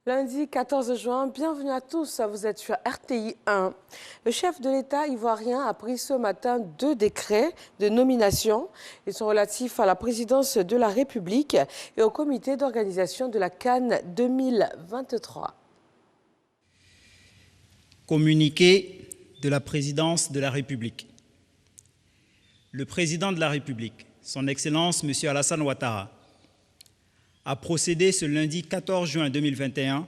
Lundi 14 juin, bienvenue à tous, vous êtes sur RTI 1. Le chef de l'État ivoirien a pris ce matin 2 décrets de nomination. Ils sont relatifs à la présidence de la République et au comité d'organisation de la CAN 2023. Communiqué de la présidence de la République. Le président de la République, son Excellence M. Alassane Ouattara, a procédé ce lundi 14 juin 2021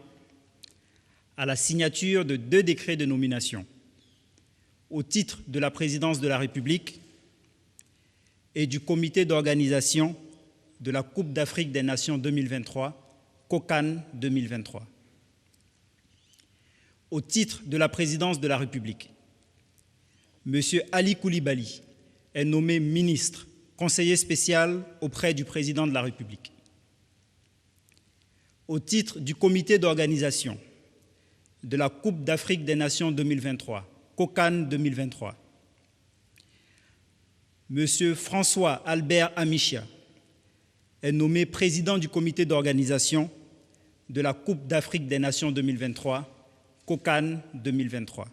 à la signature de 2 décrets de nomination au titre de la présidence de la République et du comité d'organisation de la Coupe d'Afrique des Nations 2023, COCAN 2023. Au titre de la présidence de la République, M. Ali Koulibaly est nommé ministre, conseiller spécial auprès du président de la République. Au titre du comité d'organisation de la Coupe d'Afrique des Nations 2023, COCAN 2023, M. François Albert Amichia est nommé président du comité d'organisation de la Coupe d'Afrique des Nations 2023, COCAN 2023.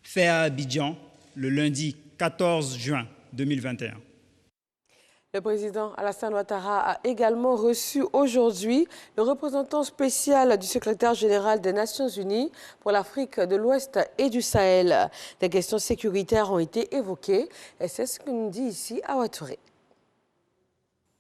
Fait à Abidjan le lundi 14 juin 2021. Le président Alassane Ouattara a également reçu aujourd'hui le représentant spécial du secrétaire général des Nations Unies pour l'Afrique de l'Ouest et du Sahel. Des questions sécuritaires ont été évoquées et c'est ce que nous dit ici Awa Touré.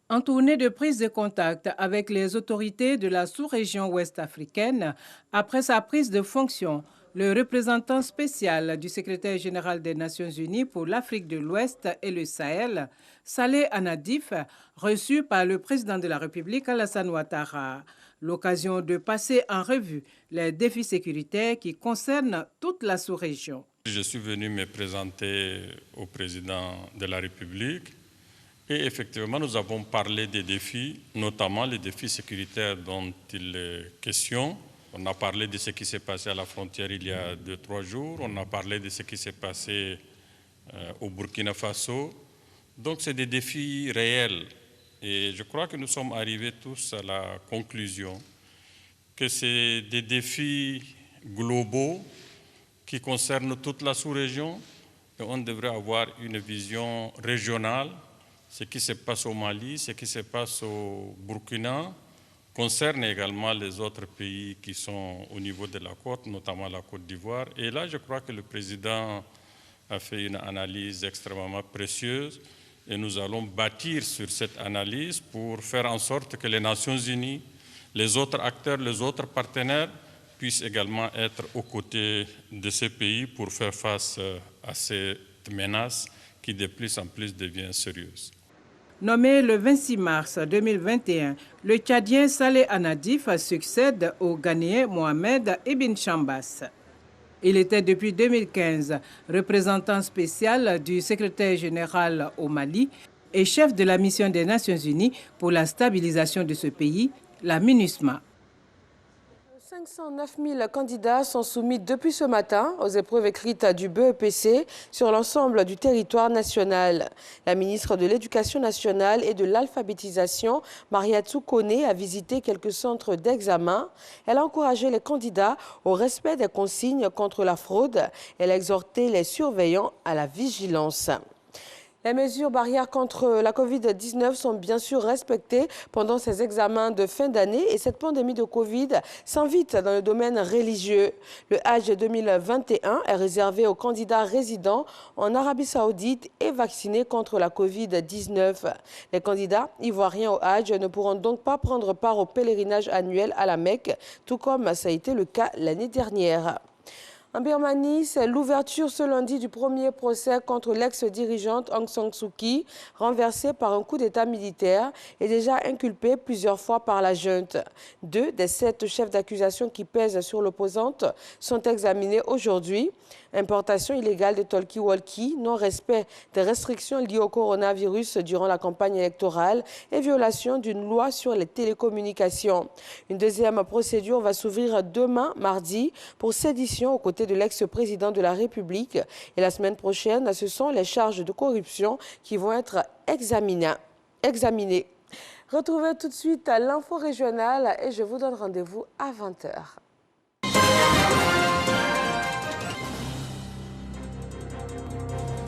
En tournée de prise de contact avec les autorités de la sous-région ouest africaine, après sa prise de fonction, le représentant spécial du secrétaire général des Nations Unies pour l'Afrique de l'Ouest et le Sahel, Saleh Anadif, reçu par le président de la République Alassane Ouattara. L'occasion de passer en revue les défis sécuritaires qui concernent toute la sous-région. Je suis venu me présenter au président de la République et effectivement nous avons parlé des défis, notamment les défis sécuritaires dont il est question. On a parlé de ce qui s'est passé à la frontière il y a 2-3 jours. On a parlé de ce qui s'est passé au Burkina Faso. Donc, c'est des défis réels. Et je crois que nous sommes arrivés tous à la conclusion que c'est des défis globaux qui concernent toute la sous-région. Et on devrait avoir une vision régionale. Ce qui se passe au Mali, ce qui se passe au Burkina, concerne également les autres pays qui sont au niveau de la côte, notamment la Côte d'Ivoire. Et là, je crois que le président a fait une analyse extrêmement précieuse et nous allons bâtir sur cette analyse pour faire en sorte que les Nations Unies, les autres acteurs, les autres partenaires puissent également être aux côtés de ces pays pour faire face à cette menace qui de plus en plus devient sérieuse. Nommé le 26 mars 2021, le Tchadien Saleh Anadif succède au Ghanéen Mohamed Ibn Chambas. Il était depuis 2015 représentant spécial du secrétaire général au Mali et chef de la mission des Nations Unies pour la stabilisation de ce pays, la MINUSMA. 509 000 candidats sont soumis depuis ce matin aux épreuves écrites du BEPC sur l'ensemble du territoire national. La ministre de l'Éducation nationale et de l'alphabétisation, Mariatou Kone, a visité quelques centres d'examen. Elle a encouragé les candidats au respect des consignes contre la fraude. Elle a exhorté les surveillants à la vigilance. Les mesures barrières contre la Covid-19 sont bien sûr respectées pendant ces examens de fin d'année et cette pandémie de Covid s'invite dans le domaine religieux. Le Hajj 2021 est réservé aux candidats résidant en Arabie Saoudite et vaccinés contre la Covid-19. Les candidats ivoiriens au Hajj ne pourront donc pas prendre part au pèlerinage annuel à la Mecque, tout comme ça a été le cas l'année dernière. En Birmanie, c'est l'ouverture ce lundi du premier procès contre l'ex-dirigeante Aung San Suu Kyi, renversée par un coup d'État militaire et déjà inculpée plusieurs fois par la junte. 2 des 7 chefs d'accusation qui pèsent sur l'opposante sont examinés aujourd'hui. Importation illégale de talkie-walkie, non-respect des restrictions liées au coronavirus durant la campagne électorale et violation d'une loi sur les télécommunications. Une deuxième procédure va s'ouvrir demain, mardi, pour sédition aux côtés de l'ex-président de la République. Et la semaine prochaine, ce sont les charges de corruption qui vont être examinées. Retrouvez tout de suite l'info régionale et je vous donne rendez-vous à 20 h.